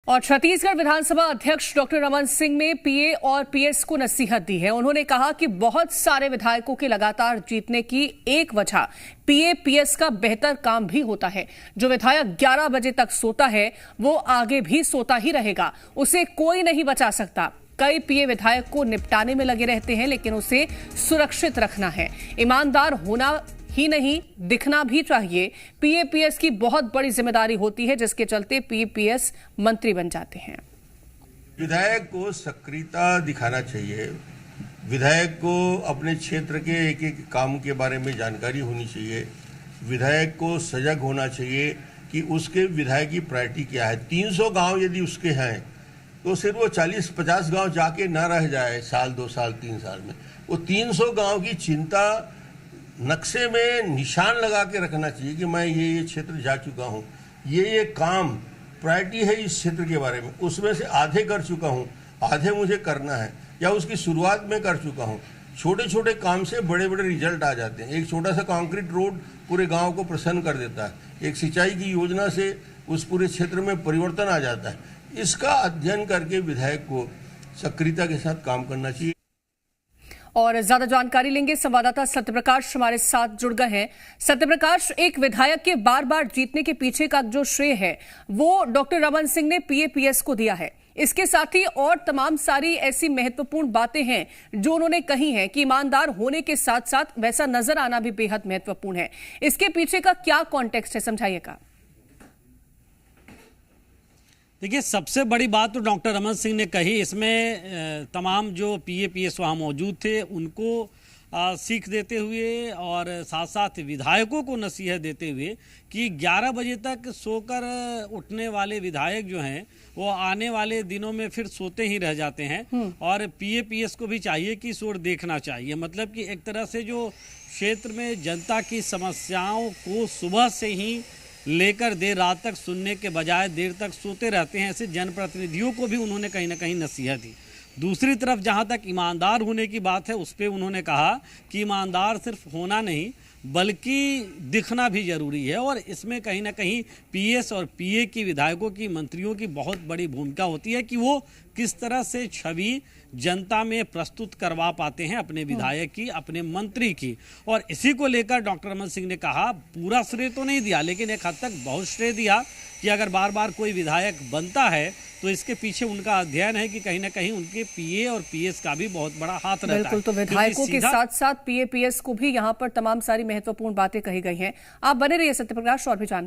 और छत्तीसगढ़ विधानसभा अध्यक्ष डॉक्टर रमन सिंह ने पीए और पीएस को नसीहत दी है। उन्होंने कहा कि बहुत सारे विधायकों के लगातार जीतने की एक वजह पीए पीएस का बेहतर काम भी होता है। जो विधायक 11 बजे तक सोता है वो आगे भी सोता ही रहेगा, उसे कोई नहीं बचा सकता। कई पीए विधायक को निपटाने में लगे रहते हैं, लेकिन उसे सुरक्षित रखना है। ईमानदार होना ही नहीं, दिखना भी चाहिए। पीएपीएस की बहुत बड़ी जिम्मेदारी होती है, जिसके चलते पीएपीएस मंत्री बन जाते हैं। विधायक को सक्रियता दिखाना चाहिए। विधायक को अपने क्षेत्र के एक एक काम के बारे में जानकारी होनी चाहिए। विधायक को सजग होना चाहिए कि उसके विधायक की प्रायोरिटी क्या है। 300 गांव यदि उसके हैं तो सिर्फ वो 40-50 गांव जाके न रह जाए साल 2 साल 3 साल में। वो 300 गांव की चिंता नक्शे में निशान लगा के रखना चाहिए कि मैं ये क्षेत्र जा चुका हूँ, ये काम प्रायोरिटी है इस क्षेत्र के बारे में, उसमें से आधे कर चुका हूँ, आधे मुझे करना है या उसकी शुरुआत में कर चुका हूँ। छोटे छोटे काम से बड़े बड़े रिजल्ट आ जाते हैं। एक छोटा सा कंक्रीट रोड पूरे गांव को प्रसन्न कर देता है। एक सिंचाई की योजना से उस पूरे क्षेत्र में परिवर्तन आ जाता है। इसका अध्ययन करके विधायक को सक्रियता के साथ काम करना चाहिए। और ज्यादा जानकारी लेंगे, संवाददाता सत्यप्रकाश हमारे साथ जुड़ गए हैं। सत्यप्रकाश, एक विधायक के बार बार जीतने के पीछे का जो श्रेय है वो डॉक्टर रमन सिंह ने पीएपीएस को दिया है। इसके साथ ही और तमाम सारी ऐसी महत्वपूर्ण बातें हैं जो उन्होंने कही हैं कि ईमानदार होने के साथ साथ वैसा नजर आना भी बेहद महत्वपूर्ण है। इसके पीछे का क्या कॉन्टेक्स्ट है, समझाइएगा। देखिए, सबसे बड़ी बात तो डॉक्टर रमन सिंह ने कही, इसमें तमाम जो पीएपीएस वहाँ मौजूद थे उनको सीख देते हुए और साथ साथ विधायकों को नसीहत देते हुए कि 11 बजे तक सोकर उठने वाले विधायक जो हैं वो आने वाले दिनों में फिर सोते ही रह जाते हैं। और पीएपीएस को भी चाहिए कि सोर देखना चाहिए। मतलब कि एक तरह से जो क्षेत्र में जनता की समस्याओं को सुबह से ही लेकर देर रात तक सुनने के बजाय देर तक सोते रहते हैं, ऐसे जनप्रतिनिधियों को भी उन्होंने कहीं ना कहीं नसीहत दी। दूसरी तरफ जहां तक ईमानदार होने की बात है, उस पर उन्होंने कहा कि ईमानदार सिर्फ होना नहीं बल्कि दिखना भी जरूरी है। और इसमें कहीं ना कहीं पीएस और पीए की, विधायकों की, मंत्रियों की बहुत बड़ी भूमिका होती है कि वो किस तरह से छवि जनता में प्रस्तुत करवा पाते हैं अपने विधायक की, अपने मंत्री की। और इसी को लेकर डॉक्टर रमन सिंह ने कहा, पूरा श्रेय तो नहीं दिया लेकिन एक हद तक बहुत श्रेय दिया कि अगर बार बार कोई विधायक बनता है तो इसके पीछे उनका अध्ययन है कि कहीं ना कहीं उनके पीए और पीएस का भी बहुत बड़ा हाथ रहता है। बिल्कुल, तो विधायकों के साथ साथ पीए पीएस को भी यहाँ पर तमाम सारी महत्वपूर्ण बातें कही गई हैं। आप बने रहिए सत्यप्रकाश, और भी जानकारी